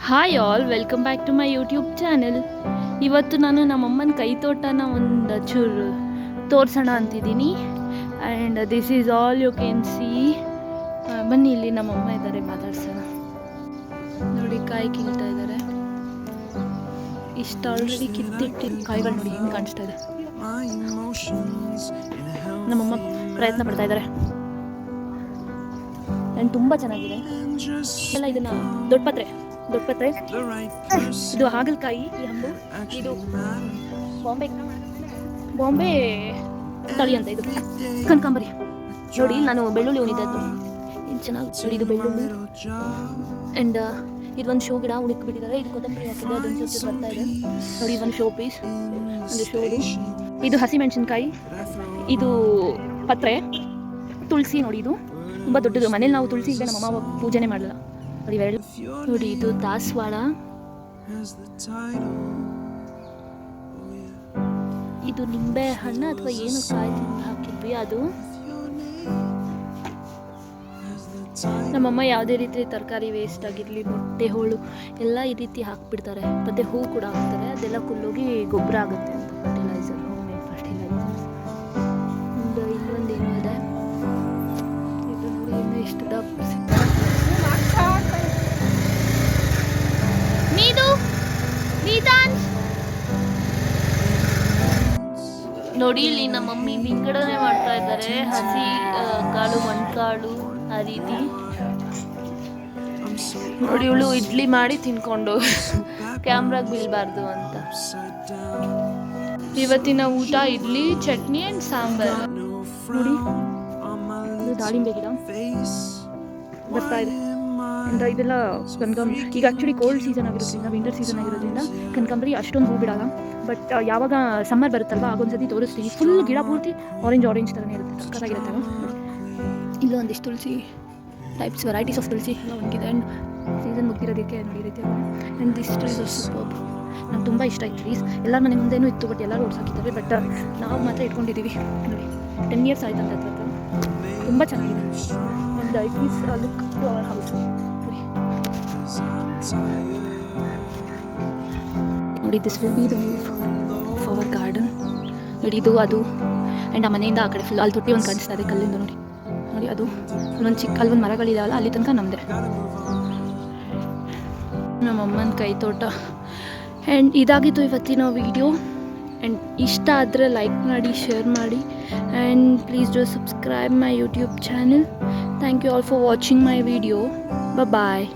Hi all, welcome back to my YouTube channel. ಇವತ್ತು ನಾನು ನಮ್ಮಮ್ಮನ ಕೈ ತೋಟನ ಒಂದು ಚೂರು ತೋರಿಸೋಣ ಅಂತಿದ್ದೀನಿ. And this is all you can see. ಬನ್ನಿ, ಇಲ್ಲಿ ನಮ್ಮಮ್ಮ ಇದ್ದಾರೆ, ಮಾತಾಡ್ಸೋಣ. ನೋಡಿ, ಕಾಯಿ ಕೀಳ್ತಾ ಇದ್ದಾರೆ. ಇಷ್ಟು ಆಲ್ರೆಡಿ ಕಿತ್ತಿಟ್ಟಿದ್ದ ಕಾಯಿಗಳು ನೋಡಿ ಹೆಂಗೆ ಕಾಣಿಸ್ತಾ ಇದೆ. ನಮ್ಮಮ್ಮ ಪ್ರಯತ್ನ ಪಡ್ತಾ ಇದ್ದಾರೆ ಆ್ಯಂಡ್ ತುಂಬ ಚೆನ್ನಾಗಿದೆ ಎಲ್ಲ. ಇದನ್ನು ದೊಡ್ಡ ಪತ್ರೆ ಇದು ಹಾಗಲಕಾಯಿ, ಈ ಹಂಬು ಇದು ಬಾಂಬೆ ತಳಿ ಅಂತ. ಇದು ಕನಕಾಂಬರಿ. ನೋಡಿ, ನಾನು ಬೆಳ್ಳುಳ್ಳಿ ಉಣಿದದ್ದು ಚೆನ್ನಾಗಿ ನೋಡಿ. ಇದು ಬೆಳ್ಳುಳ್ಳಿ ಆ್ಯಂಡ್ ಇದೊಂದು ಶೋ ಗಿಡ ಉಣಿಕ್ಬಿಟ್ಟಿದ್ದಾರೆ. ಇದು ಕೊತ್ತಂಬರಿ ಹಾಕಿದೆ, ಅದೊಂದು ಸ್ವಲ್ಪ ಬರ್ತಾ ಇದೆ ನೋಡಿ. ಇದೊಂದು ಶೋ ಪೀಸ್, ಒಂದು ಶೋದು. ಇದು ಹಸಿಮೆಣಸಿನ್ಕಾಯಿ, ಇದು ಪತ್ರೆ, ತುಳಸಿ. ನೋಡಿ, ಇದು ತುಂಬ ದೊಡ್ಡದು. ಮನೇಲಿ ನಾವು ತುಳಸಿ ಈಗ ನಮ್ಮಮ್ಮ ಪೂಜೆನೇ ಮಾಡಲ್ಲ ನೋಡಿ. ನೋಡಿ, ಇದು ದಾಸವಾಳ. ಇದು ನಿಂಬೆ ಹಣ್ಣು ಅಥವಾ ಏನು ಕಾಯಿ ಹಾಕಿದ್ವಿ ಅದು. ನಮ್ಮಮ್ಮ ಯಾವುದೇ ರೀತಿ ತರಕಾರಿ ವೇಸ್ಟ್ ಆಗಿರಲಿ, ಮೊಟ್ಟೆ ಹೋಳು ಎಲ್ಲ ಈ ರೀತಿ ಹಾಕ್ಬಿಡ್ತಾರೆ. ಮತ್ತು ಹೂ ಕೂಡ ಹಾಕ್ತಾರೆ. ಅದೆಲ್ಲ ಕುಲ್ಲೋಗಿ ಗೊಬ್ಬರ ಆಗುತ್ತೆ ಅಂತ, ಫರ್ಟಿಲೈಸರ್, ಹೋಮ್ ಮೇಡ್ ಫರ್ಟಿಲೈಸರ್ಸ್. ಇಲ್ಲೊಂದು ಏನೋ ಇದೆ, ಇದು ನೋಡಿ ಇನ್ನೂ ಎಷ್ಟು ಡಬ್ಸ್. ನೋಡಿ, ಇಲ್ಲಿ ನಮ್ಮ ಮಮ್ಮಿ ವಿಂಗಡಣೆ ಮಾಡ್ತಾ ಇದ್ದಾರೆ. ಹಸಿ ಕಾಳು, ಮಣ್ಕಾಳು, ಆ ರೀತಿ. ನೋಡಿ, ಇವಳು ಇಡ್ಲಿ ಮಾಡಿ ತಿನ್ಕೊಂಡು ಕ್ಯಾಮ್ರಾಗ ಬೀಳ್ಬಾರ್ದು ಅಂತ. ಇವತ್ತಿನ ಊಟ ಇಡ್ಲಿ, ಚಟ್ನಿ ಆ್ಯಂಡ್ ಸಾಂಬಾರ್. ನೋಡಿ, ದಾಳಿಂಬೆ ಗಿಡ ಬರ್ತಾ ಇದೆ. ಇದೆಲ್ಲ ಕನಕಾಂಬರಿ. ಈಗ ಆ್ಯಕ್ಚುಲಿ ಕೋಲ್ಡ್ ಸೀಸನ್ ಆಗಿರೋದ್ರಿಂದ, ವಿಂಟರ್ ಸೀಸನ್ ಆಗಿರೋದ್ರಿಂದ ಕನಕಾಂಬರಿ ಅಷ್ಟೊಂದು ಹೂ ಬಿಡಲ್ಲ. ಬಟ್ ಯಾವಾಗ ಸಮ್ಮರ್ ಬರುತ್ತಲ್ವ, ಆಗೊಂದ್ಸತಿ ತೋರಿಸ್ತೀನಿ. ಫುಲ್ ಗಿಡ ಪೂರ್ತಿ ಆರೆಂಜ್ ಥರನೇ ಇರುತ್ತೆ, ಸಕ್ಕತ್ತಾಗಿರುತ್ತೆ. ಇಲ್ಲೂ ಒಂದಿಷ್ಟು ತುಳಸಿ ಟೈಪ್ಸ್, ವೆರೈಟೀಸ್ ಆಫ್ ತುಳಸಿ ಎಲ್ಲ ಒಣಗಿದೆ. ಆ್ಯಂಡ್ ಸೀಸನ್ ಮುಗಿರೋದಕ್ಕೆ ನೋಡಿ ಈ ರೀತಿ. And this trees are superb. ನಂಗೆ ತುಂಬ ಇಷ್ಟ ಆಯ್ತು ಟ್ರೀಸ್. ಎಲ್ಲರ ಮನೆ ಮುಂದೆನೂ ಇತ್ತು, ಬಟ್ ಎಲ್ಲರೂ ಓಡಿಸಾಕಿದ್ದಾರೆ. ಬಟ್ ನಾವು ಮಾತ್ರ ಇಟ್ಕೊಂಡಿದ್ದೀವಿ. ನೋಡಿ, 10 years ಆಯ್ತು ಅಂತ ಹತ್ರ. ತುಂಬ ಚೆನ್ನಾಗಿದೆ. And it is look to our house. ನೋಡಿ, this will be the view of our garden. ನೋಡಿ, ಇದು ಅದು. ಆ್ಯಂಡ್ ಆ ಮನೆಯಿಂದ ಆ ಕಡೆ ಫುಲ್ ಅಲ್ಲಿ ತೊಟ್ಟಿ ಒಂದು ಕಾಣಿಸ್ತಾ ಇದೆ ಕಲ್ಲಿಂದ. ನೋಡಿ ನೋಡಿ, ಅದು ಅಲ್ಲೊಂದು ಚಿಕ್ಕ, ಅಲ್ಲೊಂದು ಮರಗಳಿದಾವಲ್ಲ, ಅಲ್ಲಿ ತನಕ ನಮ್ಮದೇ. ನಮ್ಮಮ್ಮನ ಕೈ ತೋಟ. ಆ್ಯಂಡ್ ಇದಾಗಿತ್ತು ಇವತ್ತಿನ ವಿಡಿಯೋ. ಆ್ಯಂಡ್ ಇಷ್ಟ ಆದರೆ ಲೈಕ್ ಮಾಡಿ, ಶೇರ್ ಮಾಡಿ, and please do subscribe my YouTube channel. Thank you all for watching my video. Bye.